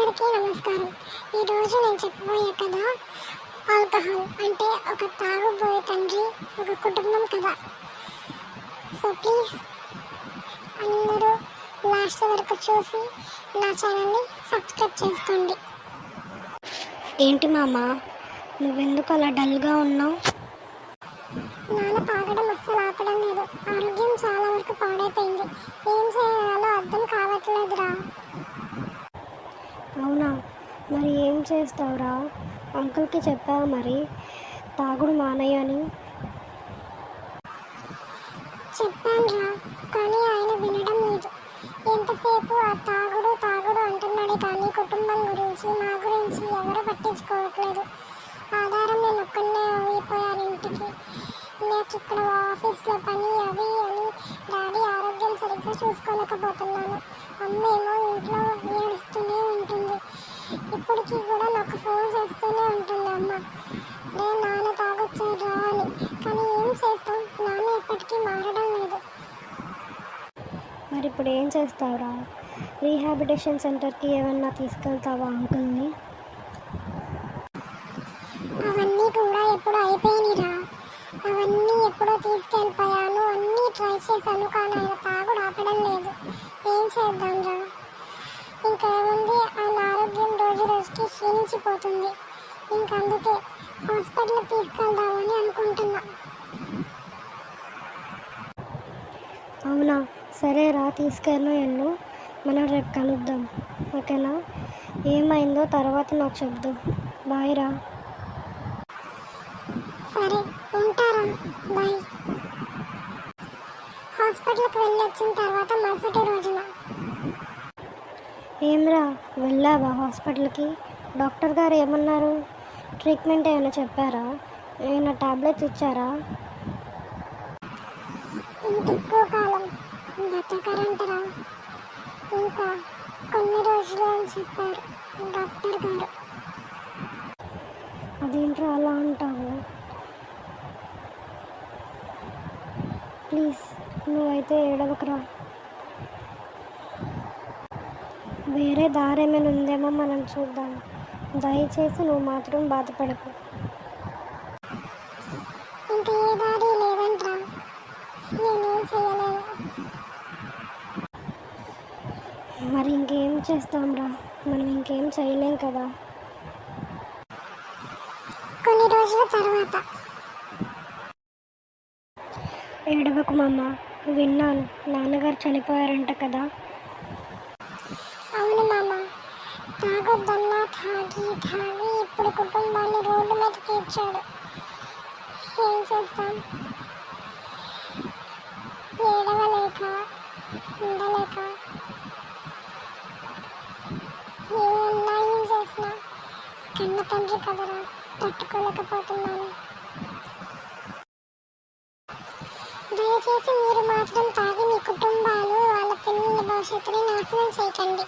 అందరికీ నమస్కారం. ఈరోజు నేను చెప్పబోయే కథ ఆల్కహాల్ అంటే ఒక తాగుబోయే తండ్రి, ఒక కుటుంబం కథ. సో ప్లీజ్ అందరూ లాస్ట్ వరకు చూసి నా ఛానల్ని సబ్స్క్రైబ్ చేసుకోండి. ఏంటి మామ, నువ్వెందుకు అలా డల్గా ఉన్నావు? నాన్న తాగడం అస్సలు ఆపడం లేదు. ఆరోగ్యం చాలా వరకు పాడైపోయింది. ఏం చేయాలో అర్థం కావట్లేదురా. అవునా, మరి ఏం చేస్తావురా? అంకుల్కి చెప్పావా మరి తాగుడు మానేయని? చెప్పానురా, కానీ ఆయన వినడం లేదు. ఎంతసేపు ఆ తాగుడు తాగుడు అంటున్నాడే కానీ కుటుంబం గురించి, మా గురించి ఎవరు పట్టించుకోవట్లేదు. ఆధారం నేను ఒక్కనే అయిపోయాను ఇంటికి. నాకు ఇక్కడ ఆఫీస్లో పని అవి అని డాడీ ఆరోగ్యం సరిగ్గా చూసుకోలేకపోతున్నాను. అమ్మ ఏమో ఇంట్లో ఏడుస్తూనే ఉంటుంది. ఇప్పటికీ కూడా నాకు ఫోన్ చేస్తూనే ఉంటుంది అమ్మ, నాన్న తాగొచ్చారా అని. కానీ ఏం చేస్తాం, నాన్న ఎప్పటికీ మారడం లేదు. మరి ఇప్పుడు ఏం చేస్తావురా? రీహాబిలిటేషన్ సెంటర్కి ఏమన్నా తీసుకెళ్తావా అంకుల్ని? అవన్నీ కూడా ఎప్పుడో అయిపోయినరా. అవన్నీ ఎప్పుడో తీసుకెళ్ళిపోయాను, అన్నీ ట్రై చేశాను, కానీ ఆయన తాగుడు ఆపడం లేదు. ఏం చేద్దాం రా. ఇంకా ఏముంది, ఆయన ఆరోగ్యం రోజు రోజుకి క్షీణించిపోతుంది. ఇంకా అందుకే హాస్పిటల్కి తీసుకెళ్దామని అనుకుంటున్నా. అవునా, సరేరా, తీసుకెళ్ళు. మనం రేపు కలుద్దాం, ఓకేనా? ఏమైందో తర్వాత నాకు చెప్దాం. బాయ్ రా. సరే, ఉంటారా, బాయ్. హాస్పిటల్కి వెళ్ళి వచ్చిన తర్వాత మరుసటి రోజున ఏమ్రా, వెళ్ళావా హాస్పిటల్కి? డాక్టర్ గారు ఏమన్నారు? ట్రీట్మెంట్ ఏమైనా చెప్పారా? ఏమైనా టాబ్లెట్స్ ఇచ్చారా? ఇంకెక్కువ కాలం బతకరంటరా, ఇంకా కొన్ని రోజులు అని చెప్పారు డాక్టర్ గారు. అదేంట్రా అలా అంటావు? ప్లీజ్ నువ్వైతే ఏడవకురా. వేరే దారి ఏమైనా ఉందేమో మనం చూద్దాం. దయచేసి నువ్వు మాత్రం బాధపడకు. ఇంకా ఏ దారి లేదంట్రా, నేనేం చేయలేను. మరి ఇంకేం చేస్తాంరా? మనం ఇంకేం చేయలేం కదా. కొన్ని రోజుల తర్వాత ఏడవకు మామ, విన్నాను నాన్నగారు చనిపోయారంట కదా. అవును మామ, తాగొద్దన్నా తాగి ఇప్పుడు కుటుంబాన్ని రోడ్డు మీదకి ఇచ్చాడు. ఏం చేస్తాం, ఏడవలేక ఉండలేక ఏమన్నా ఏం చేసినా కన్న తండ్రి కదరా, తట్టుకోలేకపోతున్నాను. దయచేసి మీరు మాత్రం తాగి మీ కుటుంబాలు, వాళ్ళ పిల్లల భవిష్యత్తుని నాశనం చేయకండి.